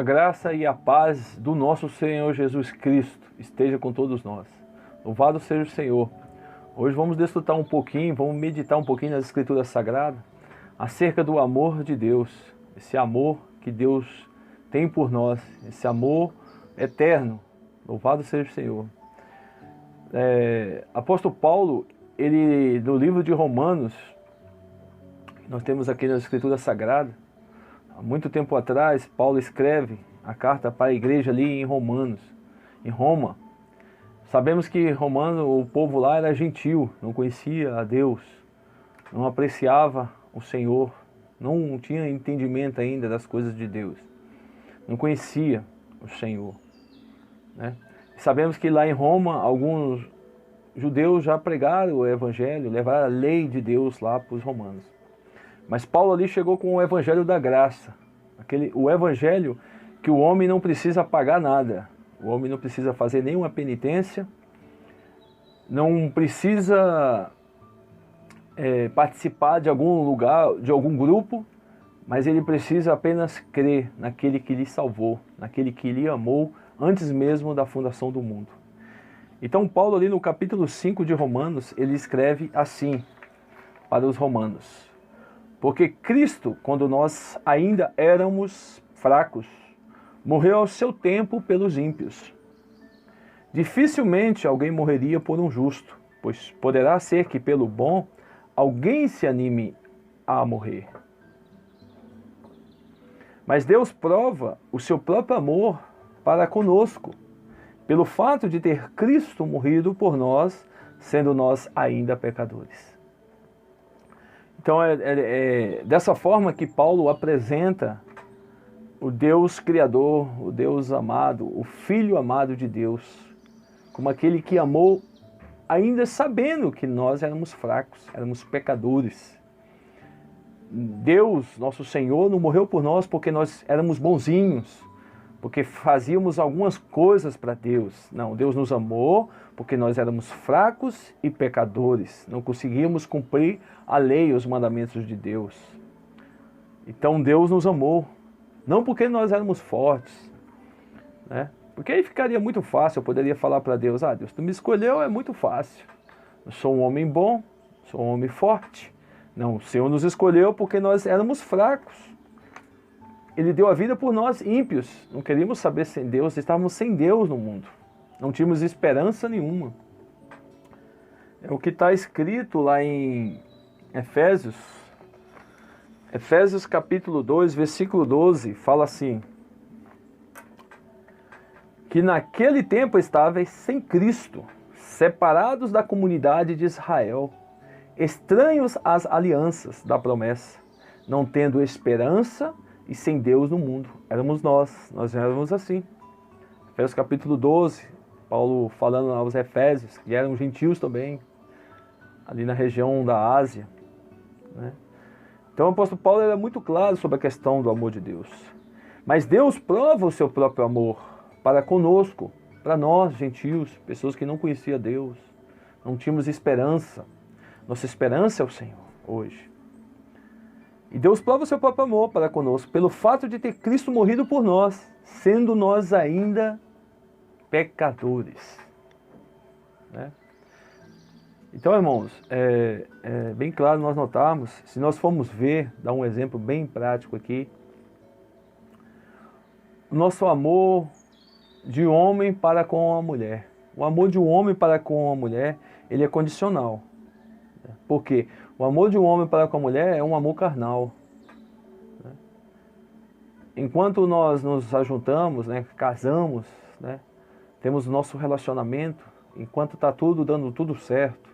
A graça e a paz do nosso Senhor Jesus Cristo esteja com todos nós. Louvado seja o Senhor. Hoje vamos desfrutar um pouquinho, vamos meditar um pouquinho nas Escrituras Sagradas acerca do amor de Deus. Esse amor que Deus tem por nós, esse amor eterno. Louvado seja o Senhor. Apóstolo Paulo, ele no livro de Romanos, nós temos aqui nas Escrituras Sagradas, há muito tempo atrás, Paulo escreve a carta para a igreja ali em Romanos, em Roma. Sabemos que o povo lá era gentil, não conhecia a Deus, não apreciava o Senhor, não tinha entendimento ainda das coisas de Deus, não conhecia o Senhor, né? Sabemos que lá em Roma, alguns judeus já pregaram o Evangelho, levaram a lei de Deus lá para os romanos. Mas Paulo ali chegou com o Evangelho da graça, o Evangelho que o homem não precisa pagar nada, o homem não precisa fazer nenhuma penitência, não precisa participar de algum lugar, de algum grupo, mas ele precisa apenas crer naquele que lhe salvou, naquele que lhe amou antes mesmo da fundação do mundo. Então Paulo ali no capítulo 5 de Romanos, ele escreve assim para os romanos: porque Cristo, quando nós ainda éramos fracos, morreu ao seu tempo pelos ímpios. Dificilmente alguém morreria por um justo, pois poderá ser que pelo bom alguém se anime a morrer. Mas Deus prova o seu próprio amor para conosco, pelo fato de ter Cristo morrido por nós, sendo nós ainda pecadores. Então é dessa forma que Paulo apresenta o Deus Criador, o Deus amado, o Filho amado de Deus, como aquele que amou ainda sabendo que nós éramos fracos, éramos pecadores. Deus, nosso Senhor, não morreu por nós porque nós éramos bonzinhos, porque fazíamos algumas coisas para Deus. Não, Deus nos amou porque nós éramos fracos e pecadores. Não conseguíamos cumprir a lei, os mandamentos de Deus. Então Deus nos amou, não porque nós éramos fortes, né? Porque aí ficaria muito fácil, eu poderia falar para Deus: ah, Deus, tu me escolheu, é muito fácil. Eu sou um homem bom, sou um homem forte. Não, o Senhor nos escolheu porque nós éramos fracos. Ele deu a vida por nós, ímpios. Não queríamos saber sem Deus, estávamos sem Deus no mundo. Não tínhamos esperança nenhuma. É o que está escrito lá em Efésios. Efésios capítulo 2, versículo 12, fala assim: que naquele tempo estáveis sem Cristo, separados da comunidade de Israel, estranhos às alianças da promessa, não tendo esperança e sem Deus no mundo. Éramos nós éramos assim. Efésios capítulo 12, Paulo falando aos Efésios, que eram gentios também, ali na região da Ásia, né? Então o apóstolo Paulo era muito claro sobre a questão do amor de Deus. Mas Deus prova o seu próprio amor para conosco, para nós, gentios, pessoas que não conheciam Deus, não tínhamos esperança. Nossa esperança é o Senhor, hoje. E Deus prova o seu próprio amor para conosco, pelo fato de ter Cristo morrido por nós, sendo nós ainda pecadores, né? Então, irmãos, é bem claro nós notarmos, se nós formos ver, dar um exemplo bem prático aqui, o nosso amor de homem para com a mulher. O amor de um homem para com a mulher, ele é condicional. Porque o amor de um homem para com a mulher é um amor carnal. Enquanto nós nos ajuntamos, né, casamos, né, temos o nosso relacionamento, enquanto está tudo dando tudo certo,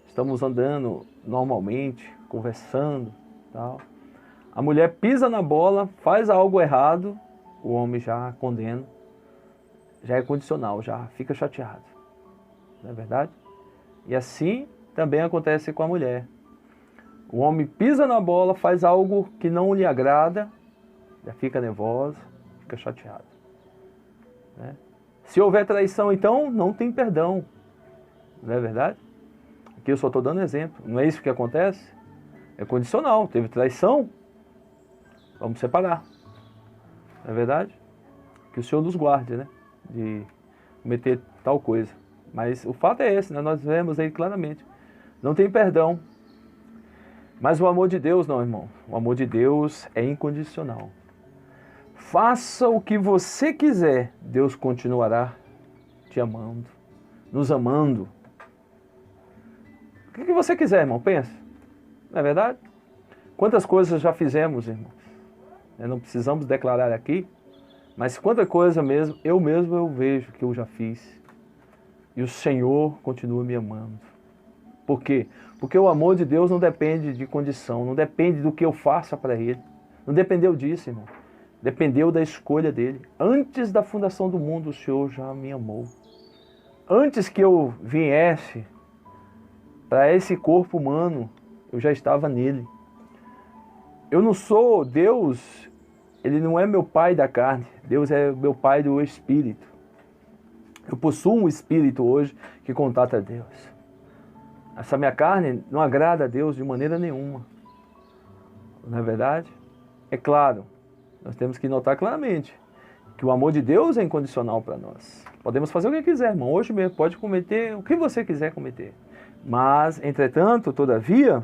estamos andando normalmente, conversando, tal. A mulher pisa na bola, faz algo errado, o homem já condena, já é condicional, já fica chateado. Não é verdade? E assim também acontece com a mulher. O homem pisa na bola, faz algo que não lhe agrada, já fica nervoso, fica chateado, né? Se houver traição, então, não tem perdão. Não é verdade? Aqui eu só estou dando exemplo. Não é isso que acontece? É condicional. Teve traição, vamos separar. Não é verdade? Que o Senhor nos guarde, né? De cometer tal coisa. Mas o fato é esse, né? Nós vemos aí claramente. Não tem perdão. Mas o amor de Deus não, irmão. O amor de Deus é incondicional. Faça o que você quiser, Deus continuará te amando, nos amando. O que você quiser, irmão, pensa. Não é verdade? Quantas coisas já fizemos, irmãos? Não precisamos declarar aqui, mas quanta coisa mesmo eu vejo que eu já fiz. E o Senhor continua me amando. Por quê? Porque o amor de Deus não depende de condição, não depende do que eu faça para Ele. Não dependeu disso, irmão. Dependeu da escolha dele. Antes da fundação do mundo, o Senhor já me amou. Antes que eu viesse para esse corpo humano, eu já estava nele. Eu não sou Deus, Ele não é meu pai da carne. Deus é meu pai do Espírito. Eu possuo um Espírito hoje que contata a Deus. Essa minha carne não agrada a Deus de maneira nenhuma. Não é verdade? É claro, nós temos que notar claramente que o amor de Deus é incondicional para nós. Podemos fazer o que quiser, irmão. Hoje mesmo pode cometer o que você quiser cometer. Mas, entretanto, todavia,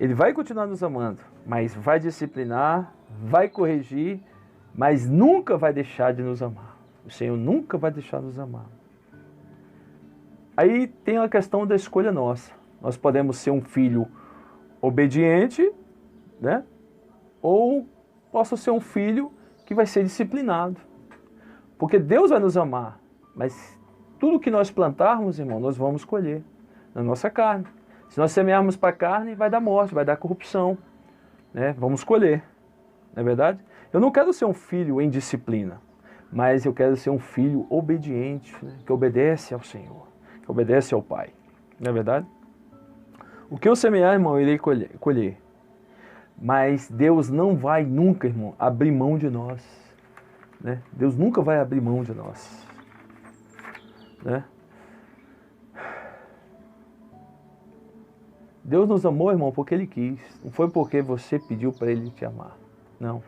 Ele vai continuar nos amando, mas vai disciplinar, vai corrigir, mas nunca vai deixar de nos amar. O Senhor nunca vai deixar de nos amar. Aí tem a questão da escolha nossa. Nós podemos ser um filho obediente, né? Ou posso ser um filho que vai ser disciplinado. Porque Deus vai nos amar, mas tudo que nós plantarmos, irmão, nós vamos colher na nossa carne. Se nós semearmos para a carne, vai dar morte, vai dar corrupção, né? Vamos colher, não é verdade? Eu não quero ser um filho em disciplina, mas eu quero ser um filho obediente, né? Que obedece ao Senhor, que obedece ao Pai, não é verdade? O que eu semear, irmão, eu irei colher. Mas Deus não vai nunca, irmão, abrir mão de nós, né? Deus nunca vai abrir mão de nós, né? Deus nos amou, irmão, porque Ele quis. Não foi porque você pediu para Ele te amar. Não.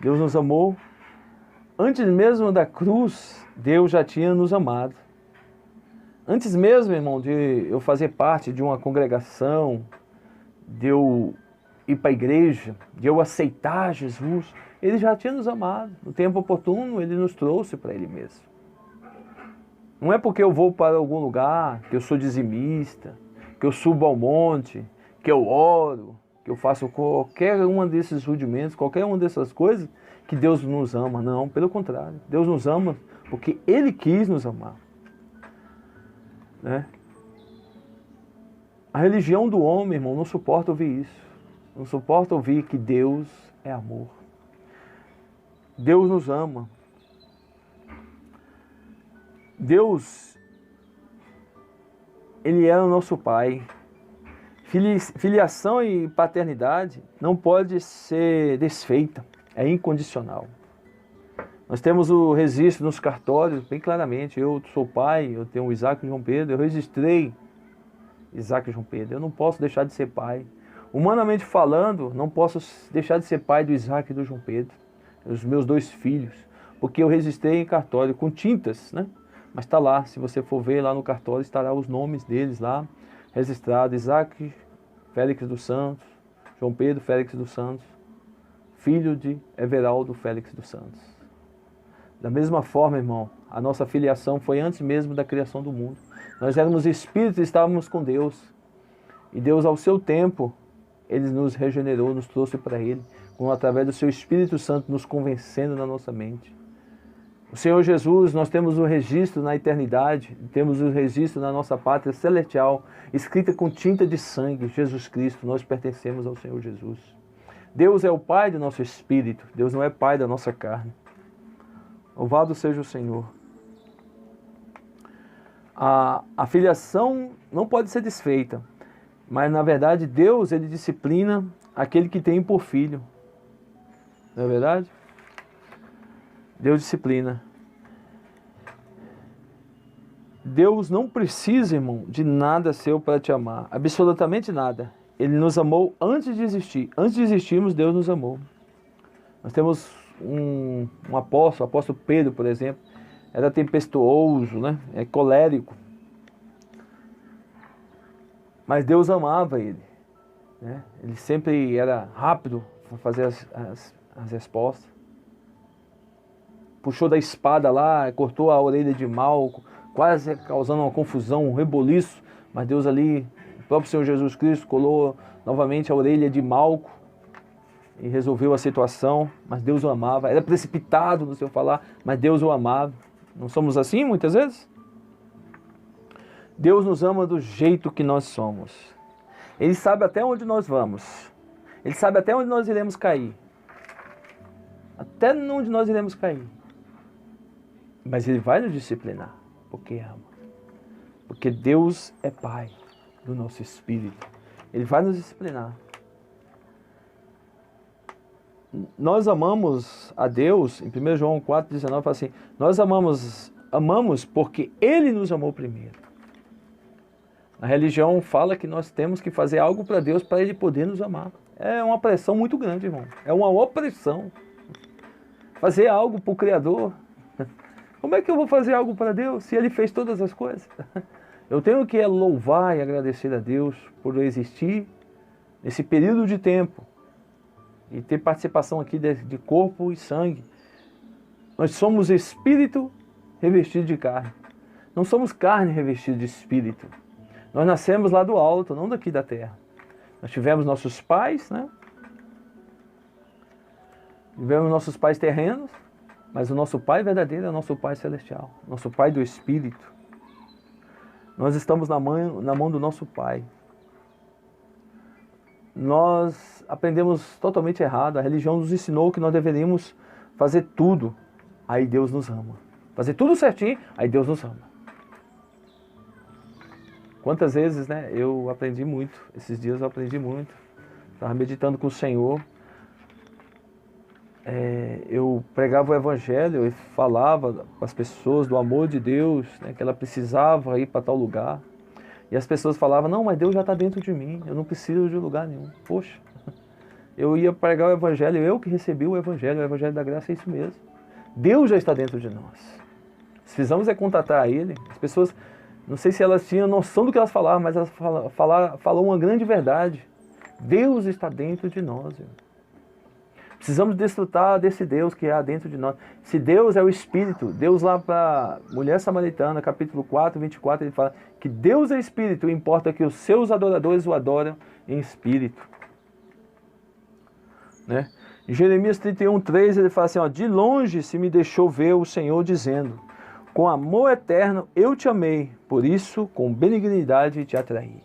Deus nos amou. Antes mesmo da cruz, Deus já tinha nos amado. Antes mesmo, irmão, de eu fazer parte de uma congregação, de eu ir para a igreja, de eu aceitar Jesus, Ele já tinha nos amado. No tempo oportuno, Ele nos trouxe para Ele mesmo. Não é porque eu vou para algum lugar, que eu sou dizimista, que eu subo ao monte, que eu oro, que eu faço qualquer um desses rudimentos, qualquer uma dessas coisas, que Deus nos ama. Não, pelo contrário. Deus nos ama porque Ele quis nos amar, né? A religião do homem, irmão, não suporta ouvir isso. Não suporta ouvir que Deus é amor. Deus nos ama. Deus, Ele é o nosso Pai. Filiação e paternidade não pode ser desfeita. É incondicional. Nós temos o registro nos cartórios, bem claramente. Eu sou pai, eu tenho o Isaac e o João Pedro, eu registrei Isaac e João Pedro. Eu não posso deixar de ser pai. Humanamente falando, não posso deixar de ser pai do Isaac e do João Pedro, os meus dois filhos, porque eu registrei em cartório com tintas, né? Mas está lá, se você for ver lá no cartório, estará os nomes deles lá, registrado: Isaac Félix dos Santos, João Pedro Félix dos Santos, filho de Everaldo Félix dos Santos. Da mesma forma, irmão, a nossa filiação foi antes mesmo da criação do mundo. Nós éramos espíritos e estávamos com Deus. E Deus, ao seu tempo, Ele nos regenerou, nos trouxe para Ele, através do seu Espírito Santo nos convencendo na nossa mente. O Senhor Jesus, nós temos o registro na eternidade, temos o registro na nossa pátria celestial, escrita com tinta de sangue, Jesus Cristo, nós pertencemos ao Senhor Jesus. Deus é o Pai do nosso espírito, Deus não é Pai da nossa carne. Louvado seja o Senhor. A filiação não pode ser desfeita, mas na verdade Deus, Ele disciplina aquele que tem por filho. Não é verdade? Deus disciplina. Deus não precisa, irmão, de nada seu para te amar. Absolutamente nada. Ele nos amou antes de existir. Antes de existirmos, Deus nos amou. Nós temos um apóstolo, o apóstolo Pedro, por exemplo, era tempestuoso, né? Colérico. Mas Deus amava ele, né? Ele sempre era rápido para fazer as respostas. Puxou da espada lá, cortou a orelha de Malco, quase causando uma confusão, um reboliço. Mas Deus ali, o próprio Senhor Jesus Cristo, colou novamente a orelha de Malco e resolveu a situação. Mas Deus o amava. Era precipitado no seu falar, mas Deus o amava. Não somos assim muitas vezes? Deus nos ama do jeito que nós somos. Ele sabe até onde nós vamos. Ele sabe até onde nós iremos cair. Até onde nós iremos cair. Mas Ele vai nos disciplinar, porque ama. Porque Deus é Pai do nosso espírito. Ele vai nos disciplinar. Nós amamos a Deus, em 1 João 4,19, fala assim, nós amamos porque Ele nos amou primeiro. A religião fala que nós temos que fazer algo para Deus para Ele poder nos amar. É uma pressão muito grande, irmão. É uma opressão. Fazer algo para o Criador. Como é que eu vou fazer algo para Deus se Ele fez todas as coisas? Eu tenho que louvar e agradecer a Deus por existir nesse período de tempo e ter participação aqui de corpo e sangue. Nós somos espírito revestido de carne. Não somos carne revestida de espírito. Nós nascemos lá do alto, não daqui da terra. Nós tivemos nossos pais, né? Tivemos nossos pais terrenos, mas o nosso Pai verdadeiro é o nosso Pai celestial, nosso Pai do Espírito. Nós estamos na mão do nosso Pai. Nós aprendemos totalmente errado. A religião nos ensinou que nós deveríamos fazer tudo, aí Deus nos ama. Fazer tudo certinho, aí Deus nos ama. Quantas vezes, né, eu aprendi muito. Esses dias eu aprendi muito. Estava meditando com o Senhor. Eu pregava o Evangelho e falava para as pessoas do amor de Deus, né, que ela precisava ir para tal lugar. E as pessoas falavam, não, mas Deus já está dentro de mim, eu não preciso de lugar nenhum. Poxa, eu ia pregar o Evangelho, eu que recebi o Evangelho da graça é isso mesmo. Deus já está dentro de nós. Precisamos contatar Ele. As pessoas, não sei se elas tinham noção do que elas falavam, mas elas falaram uma grande verdade. Deus está dentro de nós, irmão. Precisamos desfrutar desse Deus que há dentro de nós. Se Deus é o Espírito, Deus lá para Mulher Samaritana, capítulo 4, 24, ele fala que Deus é Espírito, importa que os seus adoradores o adoram em Espírito. Né? Em Jeremias 31, 3, ele fala assim, ó, de longe se me deixou ver o Senhor dizendo, com amor eterno eu te amei, por isso com benignidade te atraí.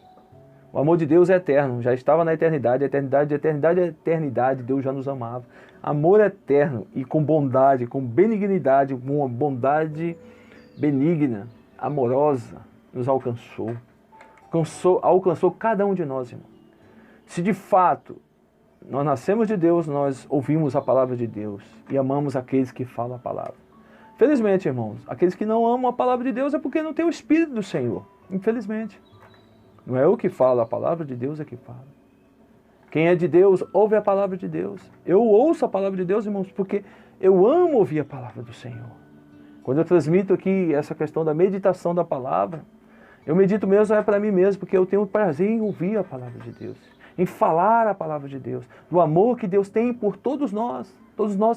O amor de Deus é eterno, já estava na eternidade, eternidade, Deus já nos amava. Amor eterno e com bondade, com benignidade, com uma bondade benigna, amorosa, nos alcançou. Alcançou cada um de nós, irmão. Se de fato nós nascemos de Deus, nós ouvimos a palavra de Deus e amamos aqueles que falam a palavra. Felizmente, irmãos, aqueles que não amam a palavra de Deus é porque não tem o Espírito do Senhor, infelizmente. Não é eu que falo, a palavra de Deus é que fala. Quem é de Deus, ouve a palavra de Deus. Eu ouço a palavra de Deus, irmãos, porque eu amo ouvir a palavra do Senhor. Quando eu transmito aqui essa questão da meditação da palavra, eu medito mesmo é para mim mesmo, porque eu tenho prazer em ouvir a palavra de Deus, em falar a palavra de Deus, do amor que Deus tem por todos nós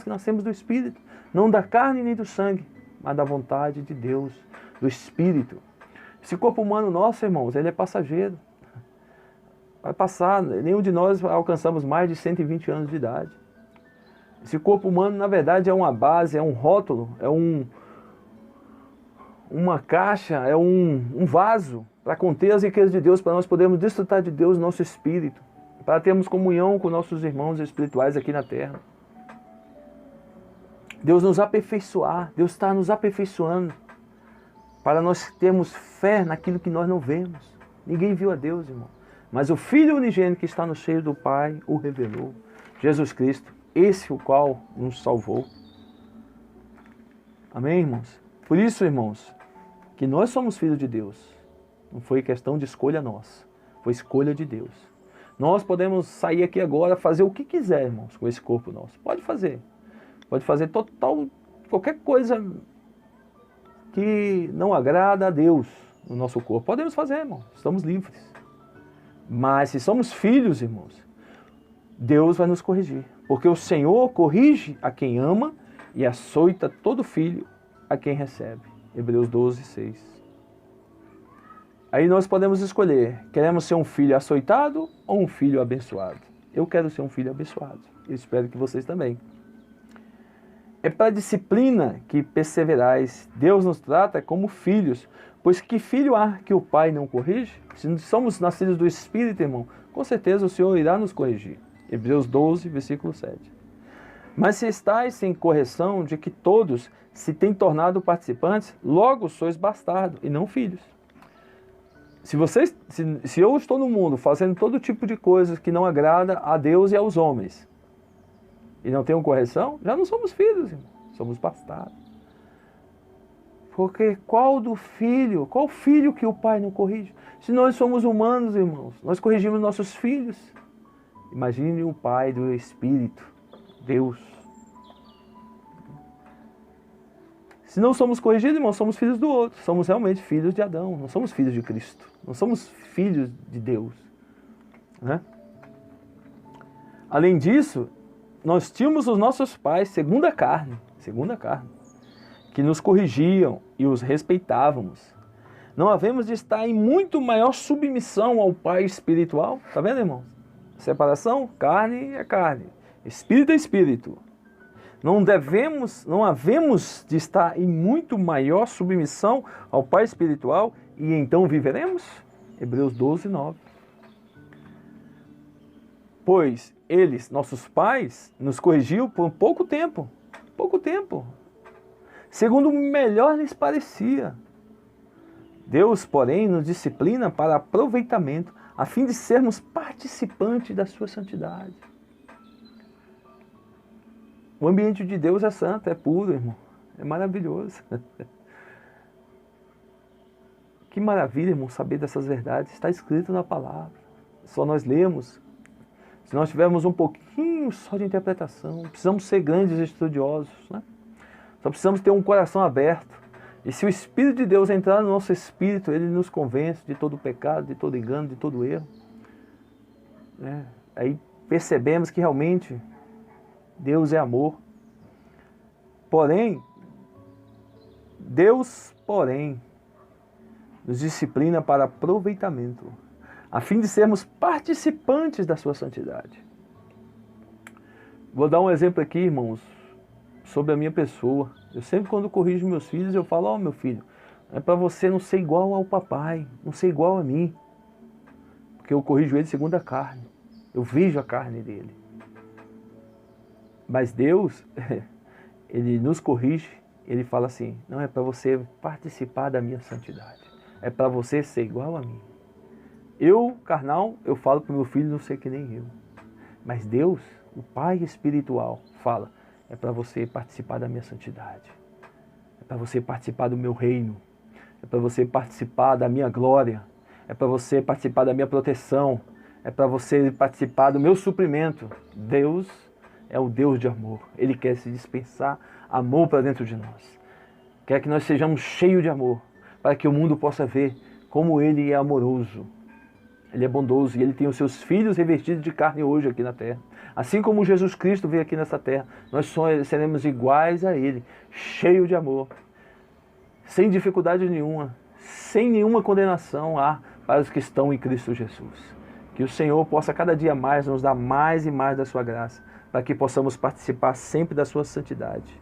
que nascemos do Espírito, não da carne nem do sangue, mas da vontade de Deus, do Espírito. Esse corpo humano nosso, irmãos, ele é passageiro. Vai passar, nenhum de nós alcançamos mais de 120 anos de idade. Esse corpo humano, na verdade, é uma base, é um rótulo, é uma caixa, é um vaso para conter as riquezas de Deus, para nós podermos desfrutar de Deus, nosso espírito, para termos comunhão com nossos irmãos espirituais aqui na terra. Deus nos aperfeiçoar, Deus está nos aperfeiçoando, para nós termos fé naquilo que nós não vemos. Ninguém viu a Deus, irmão. Mas o Filho unigênito que está no seio do Pai o revelou. Jesus Cristo, esse o qual nos salvou. Amém, irmãos? Por isso, irmãos, que nós somos filhos de Deus. Não foi questão de escolha nossa. Foi escolha de Deus. Nós podemos sair aqui agora, fazer o que quiser, irmãos, com esse corpo nosso. Pode fazer. pode fazer qualquer coisa que não agrada a Deus no nosso corpo. Podemos fazer, irmão, estamos livres. Mas se somos filhos, irmãos, Deus vai nos corrigir. Porque o Senhor corrige a quem ama e açoita todo filho a quem recebe. Hebreus 12, 6. Aí nós podemos escolher, queremos ser um filho açoitado ou um filho abençoado? Eu quero ser um filho abençoado. Eu espero que vocês também. É para a disciplina que perseverais. Deus nos trata como filhos. Pois que filho há que o pai não corrige? Se somos nascidos do Espírito, irmão, com certeza o Senhor irá nos corrigir. Hebreus 12, versículo 7. Mas se estáis sem correção de que todos se têm tornado participantes, logo sois bastardos e não filhos. Se eu estou no mundo fazendo todo tipo de coisas que não agrada a Deus e aos homens, e não tenho correção, já não somos filhos, irmão, somos bastardos. Porque qual filho que o pai não corrige? Se nós somos humanos, irmãos, nós corrigimos nossos filhos. Imagine o pai do Espírito, Deus. Se não somos corrigidos, irmãos, somos filhos do outro. Somos realmente filhos de Adão, não somos filhos de Cristo. Não somos filhos de Deus. Né? Além disso, nós tínhamos os nossos pais, segundo a carne, que nos corrigiam e os respeitávamos. Não havemos de estar em muito maior submissão ao Pai espiritual. Está vendo, irmãos? Separação, carne é carne, espírito é espírito. Não havemos de estar em muito maior submissão ao Pai espiritual e então viveremos? Hebreus 12, 9. Pois eles, nossos pais, nos corrigiam por pouco tempo, segundo melhor lhes parecia. Deus, porém, nos disciplina para aproveitamento, a fim de sermos participantes da sua santidade. O ambiente de Deus é santo, é puro, irmão. É maravilhoso. Que maravilha, irmão, saber dessas verdades. Está escrito na palavra. Só nós lemos. Se nós tivermos um pouquinho só de interpretação, precisamos ser grandes estudiosos, né? Só precisamos ter um coração aberto. E se o Espírito de Deus entrar no nosso espírito, ele nos convence de todo pecado, de todo engano, de todo erro. Né? Aí percebemos que realmente Deus é amor. Deus, nos disciplina para aproveitamento, a fim de sermos participantes da sua santidade. Vou dar um exemplo aqui, irmãos, sobre a minha pessoa. Eu sempre, quando corrijo meus filhos, eu falo: meu filho, é para você não ser igual ao papai, não ser igual a mim. Porque eu corrijo ele segundo a carne. Eu vejo a carne dele. Mas Deus, ele nos corrige, ele fala assim: não, é para você participar da minha santidade. É para você ser igual a mim. Eu, carnal, eu falo para o meu filho não ser que nem eu. Mas Deus, o Pai espiritual, fala: é para você participar da minha santidade. É para você participar do meu reino. É para você participar da minha glória. É para você participar da minha proteção. É para você participar do meu suprimento. Deus é o Deus de amor. Ele quer se dispensar amor para dentro de nós. Quer que nós sejamos cheios de amor, para que o mundo possa ver como Ele é amoroso. Ele é bondoso e Ele tem os seus filhos revestidos de carne hoje aqui na terra. Assim como Jesus Cristo veio aqui nessa terra, nós seremos iguais a Ele, cheio de amor, sem dificuldade nenhuma, sem nenhuma condenação para os que estão em Cristo Jesus. Que o Senhor possa cada dia mais nos dar mais e mais da sua graça, para que possamos participar sempre da sua santidade.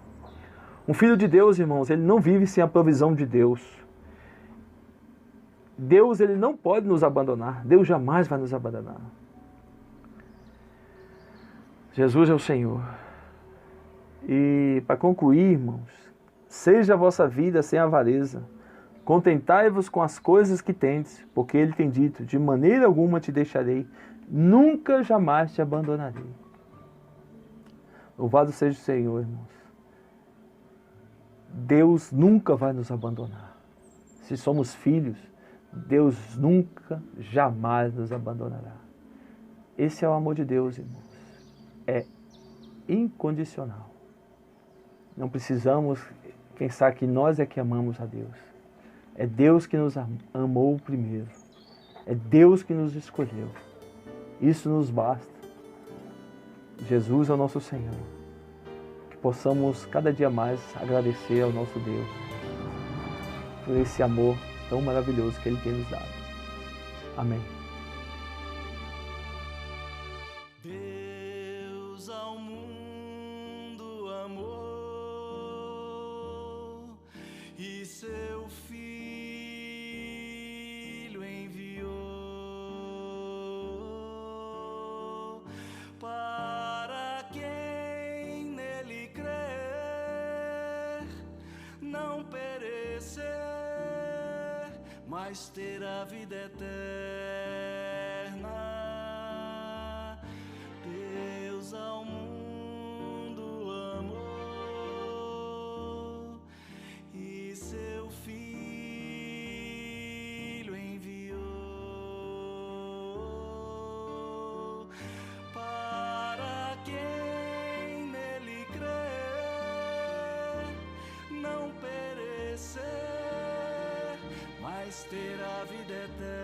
Um filho de Deus, irmãos, ele não vive sem a provisão de Deus. Deus, ele não pode nos abandonar. Deus jamais vai nos abandonar. Jesus é o Senhor. E para concluir, irmãos, seja a vossa vida sem avareza. Contentai-vos com as coisas que tendes, porque Ele tem dito: de maneira alguma te deixarei, nunca jamais te abandonarei. Louvado seja o Senhor, irmãos. Deus nunca vai nos abandonar. Se somos filhos, Deus nunca, jamais nos abandonará. Esse é o amor de Deus, irmãos. É incondicional. Não precisamos pensar que nós é que amamos a Deus. É Deus que nos amou primeiro. É Deus que nos escolheu. Isso nos basta. Jesus é o nosso Senhor. Que possamos cada dia mais agradecer ao nosso Deus por esse amor tão maravilhoso que Ele tem nos dado. Amém. Deus ao mundo amou e seu Filho enviou para quem nele crer não perecer, mas ter a vida eterna. Deus ao mundo amou e seu Filho enviou para quem nele crer não perecer, mas ter a vida eterna.